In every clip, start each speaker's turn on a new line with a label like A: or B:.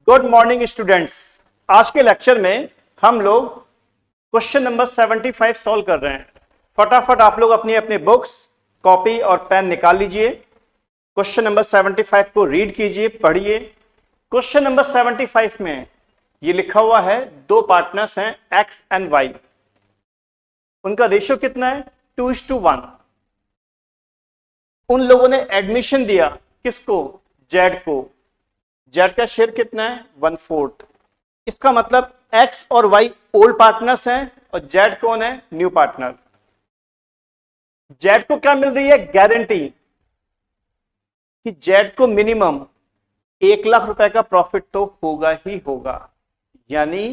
A: Good morning students. आज के lecture में हम लोग क्वेश्चन नंबर 75 सॉल्व कर रहे हैं। फटाफट आप लोग अपनी अपनी बुक्स, कॉपी और पेन निकाल लीजिए। क्वेश्चन नंबर 75 को रीड कीजिए, पढ़िए। क्वेश्चन नंबर 75 में ये लिखा हुआ है, दो पार्टनर्स हैं एक्स एंड वाई। उनका रेशियो कितना है? 2:1। उन लोगों ने एडमिशन दिया किसको? जेड को। जेड का शेयर कितना है? 1/4। इसका मतलब एक्स और वाई ओल्ड पार्टनर्स हैं और जेड कौन है? New partner. जेड को क्या मिल रही है? गारंटी कि जेड को मिनिमम 1 लाख रुपए का प्रॉफिट तो होगा ही होगा। यानी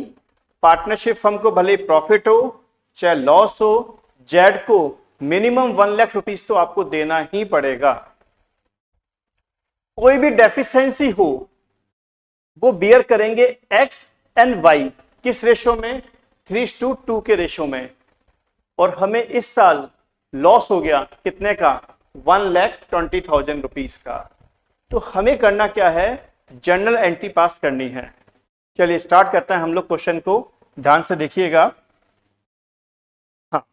A: पार्टनरशिप फर्म को भले प्रॉफिट हो चाहे लॉस हो, जेड को मिनिमम 1 लाख रुपीज तो आपको देना ही पड़ेगा। कोई भी डेफिशिएंसी हो वो बियर करेंगे एक्स एंड वाई। किस रेशो में? 3:2 के रेशो में। और हमें इस साल लॉस हो गया कितने का? 1,20,000 रुपीज का। तो हमें करना क्या है? जर्नल एंट्री पास करनी है। चलिए स्टार्ट करते हैं हम लोग क्वेश्चन को, ध्यान से देखिएगा। हाँ,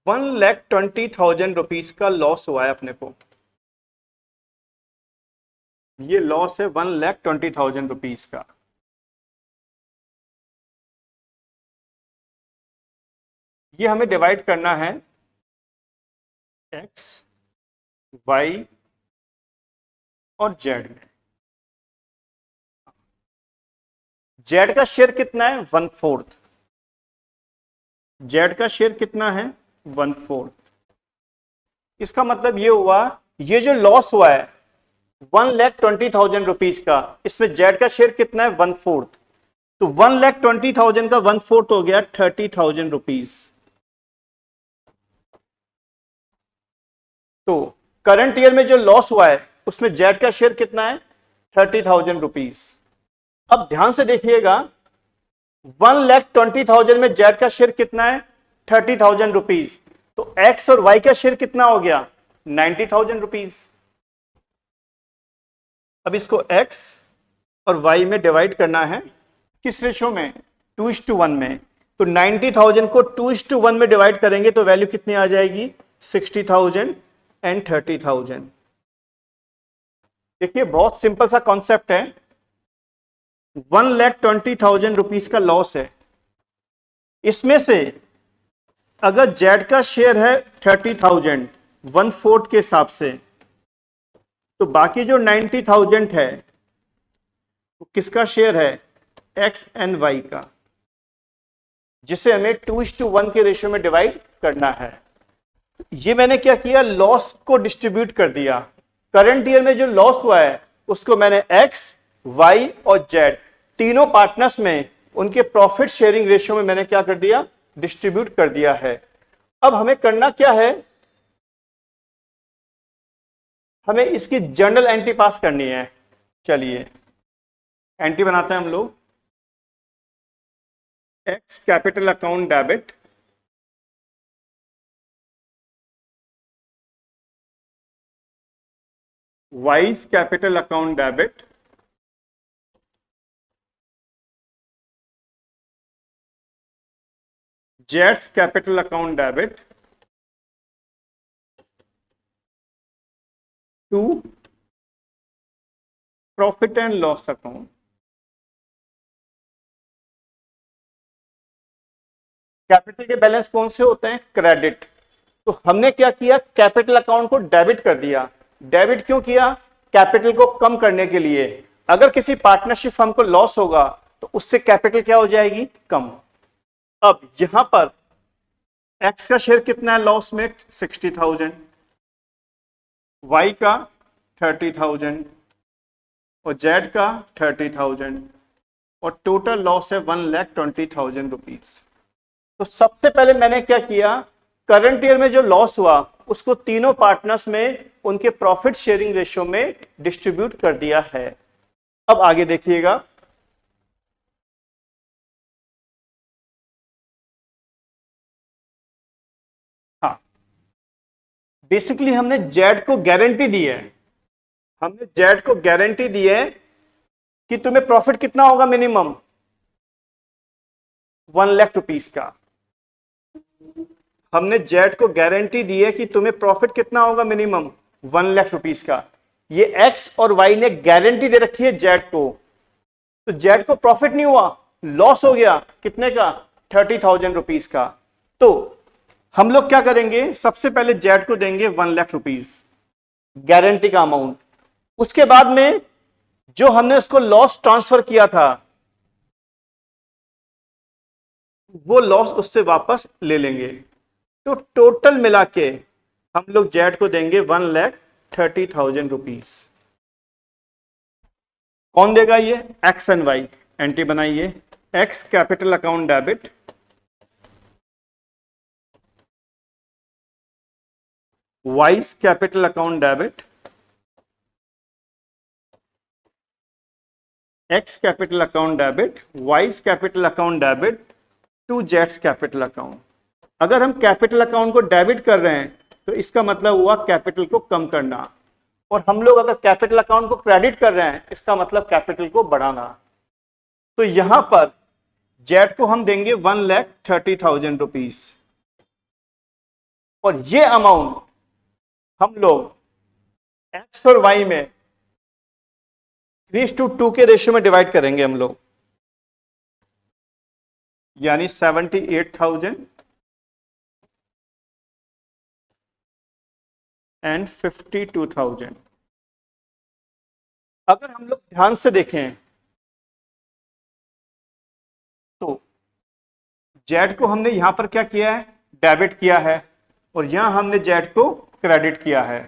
A: 1,20,000 रुपीज का लॉस हुआ है अपने को। ये लॉस है 1,20,000 रुपीज का। ये हमें डिवाइड करना है एक्स, वाई और जेड में। जेड का शेयर कितना है? 1/4। जेड का शेयर कितना है? 1/4। इसका मतलब ये हुआ, ये जो लॉस हुआ है 1,20,000 रुपीज का, इसमें जेड का शेयर कितना है? 1/4। तो 1,20,000 का 1/4 हो गया 30,000 रुपीज। तो करंट ईयर में जो लॉस हुआ है उसमें जेड का शेयर कितना है? 30,000 रुपीज। अब ध्यान से देखिएगा, 1,20,000 में जेड का शेयर कितना है? 30,000 रुपीज। तो एक्स और वाई का शेयर कितना हो गया? 90,000 रुपीज। अब इसको एक्स और वाई में डिवाइड करना है। किस रेशो में? 2:1 में। तो 90,000 को 2:1 में डिवाइड करेंगे तो वैल्यू कितनी आ जाएगी? 60,000 एंड 30,000। देखिए बहुत सिंपल सा कॉन्सेप्ट है। 1,20,000 रुपीज का लॉस है। इसमें से अगर जेड का शेयर है 30,000 1/4 के हिसाब से, तो बाकी जो 90,000 है वो किसका शेयर है? एक्स एंड वाई का, जिसे हमें 2:1 के रेशियो में डिवाइड करना है। ये मैंने क्या किया? लॉस को डिस्ट्रीब्यूट कर दिया। करंट ईयर में जो लॉस हुआ है उसको मैंने एक्स, वाई और जेड तीनों पार्टनर्स में उनके प्रॉफिट शेयरिंग रेशियो में मैंने क्या कर दिया? डिस्ट्रीब्यूट कर दिया है। अब हमें करना क्या है? हमें इसकी जर्नल एंट्री पास करनी है। चलिए एंट्री बनाते हैं हम लोग। X capital account debit, Y's capital account debit, जेड्स capital account debit to profit and loss account. Capital के बैलेंस कौन से होते हैं? क्रेडिट। तो हमने क्या किया? कैपिटल अकाउंट को डेबिट कर दिया। डेबिट क्यों किया? कैपिटल को कम करने के लिए। अगर किसी पार्टनरशिप फर्म को लॉस होगा तो उससे कैपिटल क्या हो जाएगी? कम। अब यहां पर एक्स का शेयर कितना है लॉस में? 60,000, वाई का 30,000 और जेड का 30,000 और टोटल लॉस है 1,20,000 रुपीज। तो सबसे पहले मैंने क्या किया? करंट ईयर में जो लॉस हुआ उसको तीनों पार्टनर्स में उनके प्रॉफिट शेयरिंग रेशियो में डिस्ट्रीब्यूट कर दिया है। अब आगे देखिएगा। हाँ, बेसिकली हमने जेड को गारंटी दी है हमने जेड को गारंटी दी है कि तुम्हें प्रॉफिट कितना होगा, मिनिमम 1 लाख रुपीस का। हमने जेड को गारंटी दी है कि तुम्हें प्रॉफिट कितना होगा, मिनिमम 1 लाख रुपीस का। ये एक्स और वाई ने गारंटी दे रखी है जेड को, तो जेड को प्रॉफिट नहीं हुआ, लॉस हो गया, कितने का, 30,000 रुपीस का। तो हम लोग क्या करेंगे, सबसे पहले जेड को देंगे 1 लाख रुपीस गारंटी का अमाउंट। उसके बाद में जो हमने उसको लॉस ट्रांसफर किया था वो लॉस उससे वापस ले लेंगे। तो टोटल मिला के हम लोग जेड को देंगे 1,30,000 रुपीस। कौन देगा, ये एक्स एंड वाई। एंट्री बनाइए, X capital account debit, Y's capital account debit, X capital account debit, Y's capital account debit to जेड्स कैपिटल अकाउंट। अगर हम कैपिटल अकाउंट को डेबिट कर रहे हैं तो इसका मतलब हुआ कैपिटल को कम करना, और हम लोग अगर कैपिटल अकाउंट को क्रेडिट कर रहे हैं इसका मतलब कैपिटल को बढ़ाना। तो यहां पर जेड को हम देंगे 1,30,000 रुपीस, और ये अमाउंट हम लोग एक्स और वाई में 3:2 के रेशियो में डिवाइड करेंगे हम लोग, यानी 78,000 एंड 52,000। अगर हम लोग ध्यान से देखें तो जेड को हमने यहां पर क्या किया है, डेबिट किया है, और यहां हमने जेड को क्रेडिट किया है।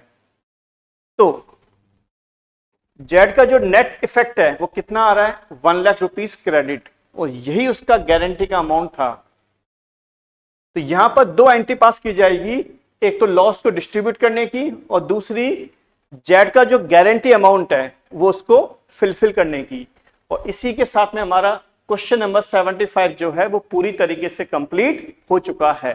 A: तो जेड का जो नेट इफेक्ट है वो कितना आ रहा है, 1 लाख रुपीस क्रेडिट, और यही उसका गारंटी का अमाउंट था। तो यहां पर दो एंट्री पास की जाएगी, एक तो लॉस को डिस्ट्रीब्यूट करने की, और दूसरी जेड का जो गारंटी अमाउंट है वो उसको फिलफिल करने की। और इसी के साथ में हमारा क्वेश्चन नंबर 75 जो है वो पूरी तरीके से कंप्लीट हो चुका है।